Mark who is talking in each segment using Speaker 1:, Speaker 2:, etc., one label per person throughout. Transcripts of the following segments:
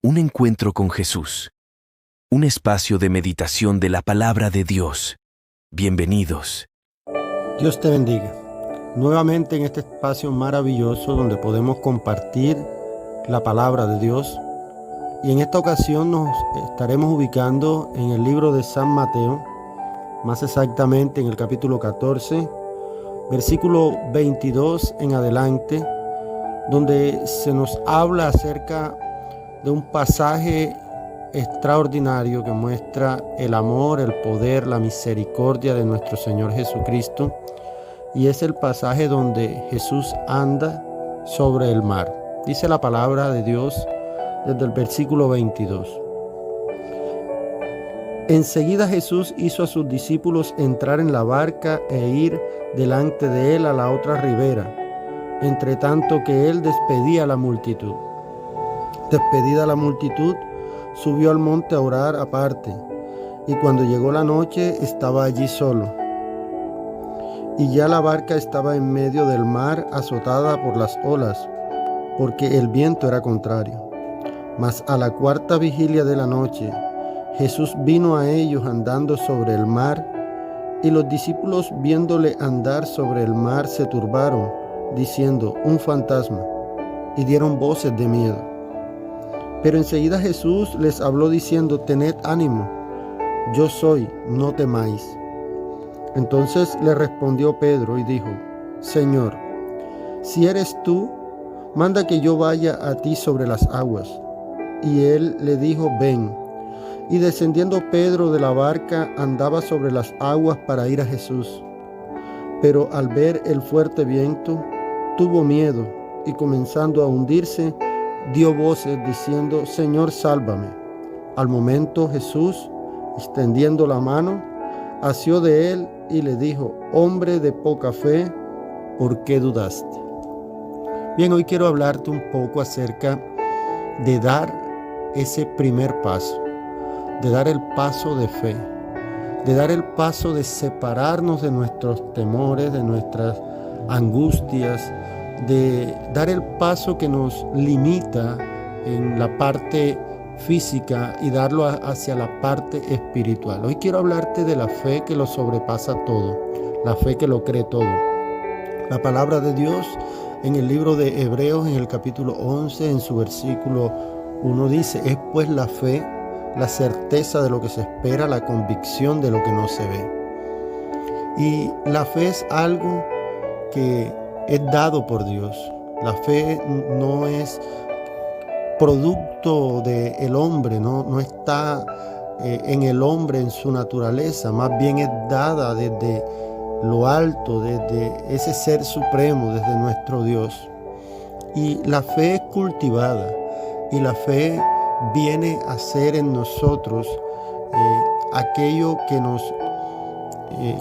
Speaker 1: Un encuentro con Jesús. Un espacio de meditación de la palabra de Dios. Bienvenidos.
Speaker 2: Dios te bendiga. Nuevamente en este espacio maravilloso donde podemos compartir la palabra de Dios. Y en esta ocasión nos estaremos ubicando en el libro de San Mateo, más exactamente en el capítulo 14, versículo 22 en adelante, donde se nos habla acerca de un pasaje extraordinario que muestra el amor, el poder, la misericordia de nuestro Señor Jesucristo, y es el pasaje donde Jesús anda sobre el mar. Dice la palabra de Dios desde el versículo 22. Enseguida Jesús hizo a sus discípulos entrar en la barca e ir delante de él a la otra ribera, entre tanto que él despedía a la multitud. Despedida la multitud, subió al monte a orar aparte, y cuando llegó la noche estaba allí solo. Y ya la barca estaba en medio del mar, azotada por las olas, porque el viento era contrario. Mas a la cuarta vigilia de la noche, Jesús vino a ellos andando sobre el mar, y los discípulos viéndole andar sobre el mar se turbaron, diciendo: un fantasma, y dieron voces de miedo. Pero enseguida Jesús les habló diciendo: tened ánimo, yo soy, no temáis. Entonces le respondió Pedro y dijo: Señor, si eres tú, manda que yo vaya a ti sobre las aguas. Y él le dijo: ven. Y descendiendo Pedro de la barca, andaba sobre las aguas para ir a Jesús. Pero al ver el fuerte viento, tuvo miedo, y comenzando a hundirse, dio voces diciendo: Señor, sálvame. Al momento Jesús, extendiendo la mano, asió de él y le dijo: hombre de poca fe, ¿por qué dudaste? Bien, hoy quiero hablarte un poco acerca de dar ese primer paso, de dar el paso de fe, de dar el paso de separarnos de nuestros temores, de nuestras angustias, de dar el paso que nos limita en la parte física y darlo hacia la parte espiritual. Hoy quiero hablarte de la fe que lo sobrepasa todo, la fe que lo cree todo. La palabra de Dios en el libro de Hebreos, en el capítulo 11, en su versículo 1 dice: es pues la fe, la certeza de lo que se espera, la convicción de lo que no se ve. Y la fe es algo que es dado por Dios. La fe no es producto del hombre, no está en el hombre, en su naturaleza, más bien es dada desde lo alto, desde ese ser supremo, desde nuestro Dios. Y la fe es cultivada, y la fe viene a ser en nosotros aquello que nos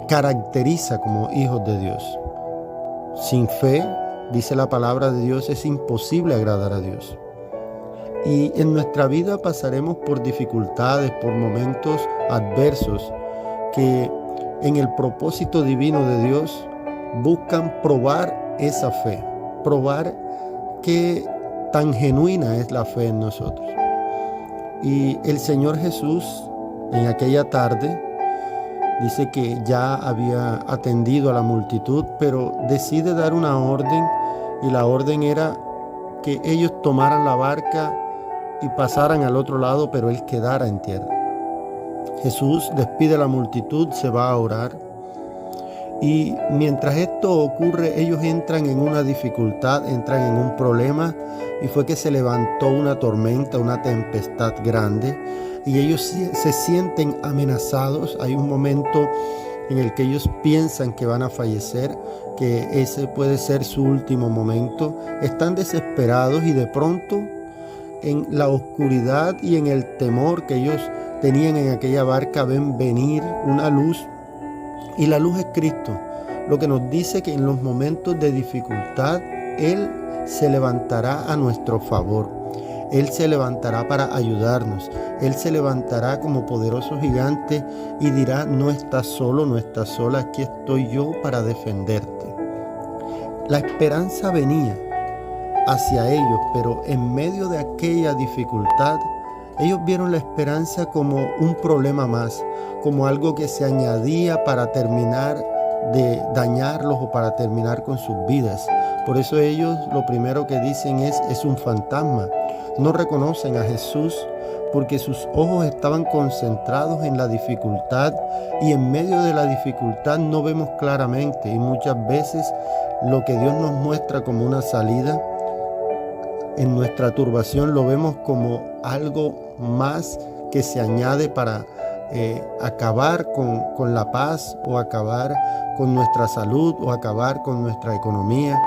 Speaker 2: caracteriza como hijos de Dios. Sin fe, dice la palabra de Dios, es imposible agradar a Dios. Y en nuestra vida pasaremos por dificultades, por momentos adversos que en el propósito divino de Dios buscan probar esa fe, probar qué tan genuina es la fe en nosotros. Y el Señor Jesús en aquella tarde dice que ya había atendido a la multitud, pero decide dar una orden, y la orden era que ellos tomaran la barca y pasaran al otro lado, pero él quedara en tierra. Jesús despide a la multitud, se va a orar, y mientras esto ocurre, ellos entran en una dificultad, entran en un problema, y fue que se levantó una tormenta, una tempestad grande, y ellos se sienten amenazados. Hay un momento en el que ellos piensan que van a fallecer, que ese puede ser su último momento. Están desesperados, y de pronto, en la oscuridad y en el temor que ellos tenían en aquella barca, ven venir una luz, y la luz es Cristo, lo que nos dice que en los momentos de dificultad Él se levantará a nuestro favor. Él se levantará para ayudarnos. Él se levantará como poderoso gigante y dirá: no estás solo, no estás sola, aquí estoy yo para defenderte. La esperanza venía, hacia ellos, pero en medio de aquella dificultad, ellos vieron la esperanza como un problema más, como algo que se añadía para terminar de dañarlos o para terminar con sus vidas. Por eso ellos lo primero que dicen es un fantasma. No reconocen a Jesús porque sus ojos estaban concentrados en la dificultad, y en medio de la dificultad no vemos claramente, y muchas veces lo que Dios nos muestra como una salida, en nuestra turbación lo vemos como algo más que se añade para acabar con la paz, o acabar con nuestra salud, o acabar con nuestra economía.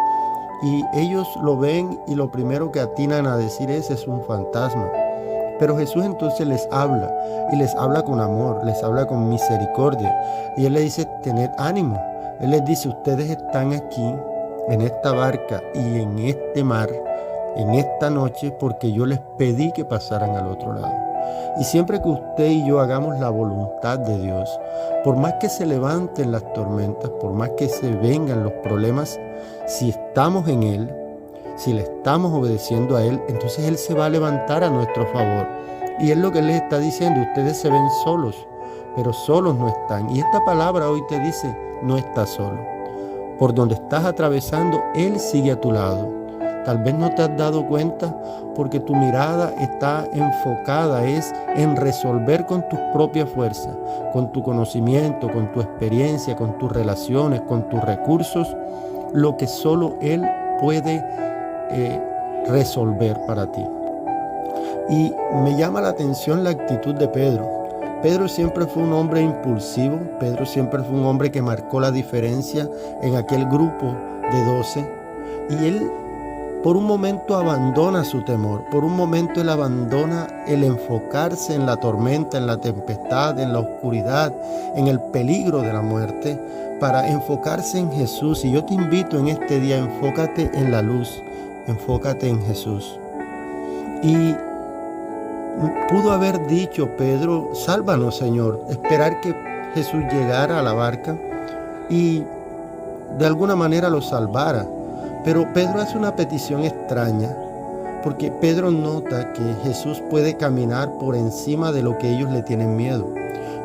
Speaker 2: Y ellos lo ven y lo primero que atinan a decir es un fantasma. Pero Jesús entonces les habla, y les habla con amor, les habla con misericordia. Y Él les dice, tened ánimo. Él les dice, ustedes están aquí, en esta barca y en este mar, en esta noche, porque yo les pedí que pasaran al otro lado. Y siempre que usted y yo hagamos la voluntad de Dios, por más que se levanten las tormentas, por más que se vengan los problemas, si estamos en Él, si le estamos obedeciendo a Él, entonces Él se va a levantar a nuestro favor. Y es lo que Él les está diciendo, ustedes se ven solos, pero solos no están. Y esta palabra hoy te dice, no estás solo. Por donde estás atravesando, Él sigue a tu lado. Tal vez no te has dado cuenta porque tu mirada está enfocada en resolver con tus propias fuerzas, con tu conocimiento, con tu experiencia, con tus relaciones, con tus recursos, lo que solo Él puede resolver para ti. Y me llama la atención la actitud de Pedro. Pedro siempre fue un hombre impulsivo. Pedro siempre fue un hombre que marcó la diferencia en aquel grupo de 12. Y él por un momento abandona su temor. Por un momento él abandona el enfocarse en la tormenta, en la tempestad, en la oscuridad, en el peligro de la muerte, para enfocarse en Jesús. Y yo te invito en este día, enfócate en la luz, enfócate en Jesús. Y pudo haber dicho Pedro, sálvanos, Señor, esperar que Jesús llegara a la barca y de alguna manera lo salvara. Pero Pedro hace una petición extraña, porque Pedro nota que Jesús puede caminar por encima de lo que ellos le tienen miedo.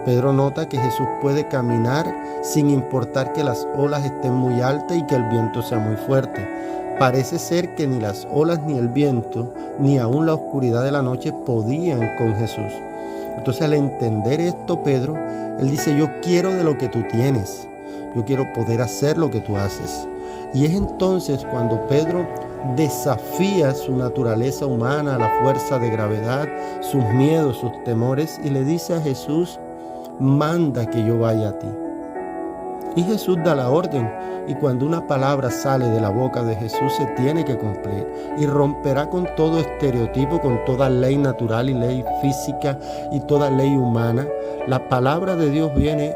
Speaker 2: Pedro nota que Jesús puede caminar sin importar que las olas estén muy altas y que el viento sea muy fuerte. Parece ser que ni las olas, ni el viento, ni aún la oscuridad de la noche podían con Jesús. Entonces, al entender esto, Pedro, él dice, yo quiero de lo que tú tienes. Yo quiero poder hacer lo que tú haces. Y es entonces cuando Pedro desafía su naturaleza humana, la fuerza de gravedad, sus miedos, sus temores, y le dice a Jesús, manda que yo vaya a ti. Y Jesús da la orden, y cuando una palabra sale de la boca de Jesús se tiene que cumplir, y romperá con todo estereotipo, con toda ley natural y ley física y toda ley humana. La palabra de Dios viene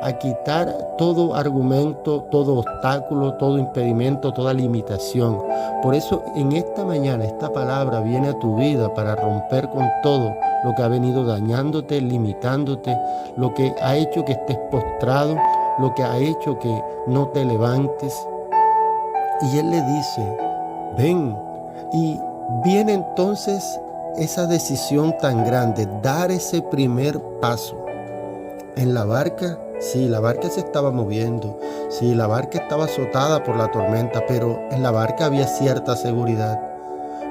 Speaker 2: a quitar todo argumento, todo obstáculo, todo impedimento, toda limitación. Por eso en esta mañana esta palabra viene a tu vida para romper con todo lo que ha venido dañándote, limitándote, lo que ha hecho que estés postrado, lo que ha hecho que no te levantes. Y Él le dice, ven. Y viene entonces esa decisión tan grande, dar ese primer paso. En la barca, sí, la barca se estaba moviendo, sí, la barca estaba azotada por la tormenta, pero en la barca había cierta seguridad.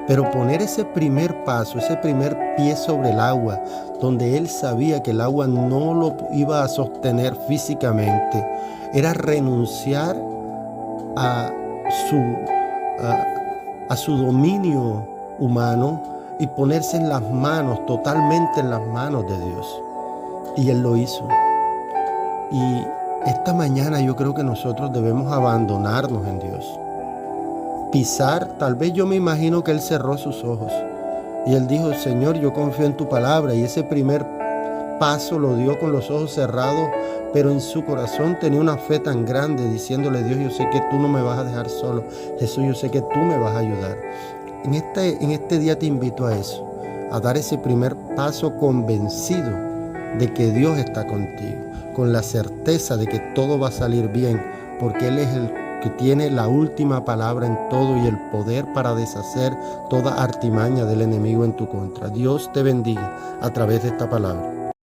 Speaker 2: Pero poner ese primer paso, ese primer pie sobre el agua, donde él sabía que el agua no lo iba a sostener físicamente, era renunciar a su dominio humano y ponerse en las manos, totalmente en las manos de Dios. Y él lo hizo. Y esta mañana yo creo que nosotros debemos abandonarnos en Dios. Pisar, tal vez yo me imagino que él cerró sus ojos y él dijo, Señor, yo confío en tu palabra, y ese primer paso lo dio con los ojos cerrados, pero en su corazón tenía una fe tan grande, diciéndole, Dios, yo sé que tú no me vas a dejar solo, Jesús, yo sé que tú me vas a ayudar. En este día te invito a eso, a dar ese primer paso convencido de que Dios está contigo, con la certeza de que todo va a salir bien, porque Él es el que tiene la última palabra en todo y el poder para deshacer toda artimaña del enemigo en tu contra. Dios te bendiga a través de esta palabra.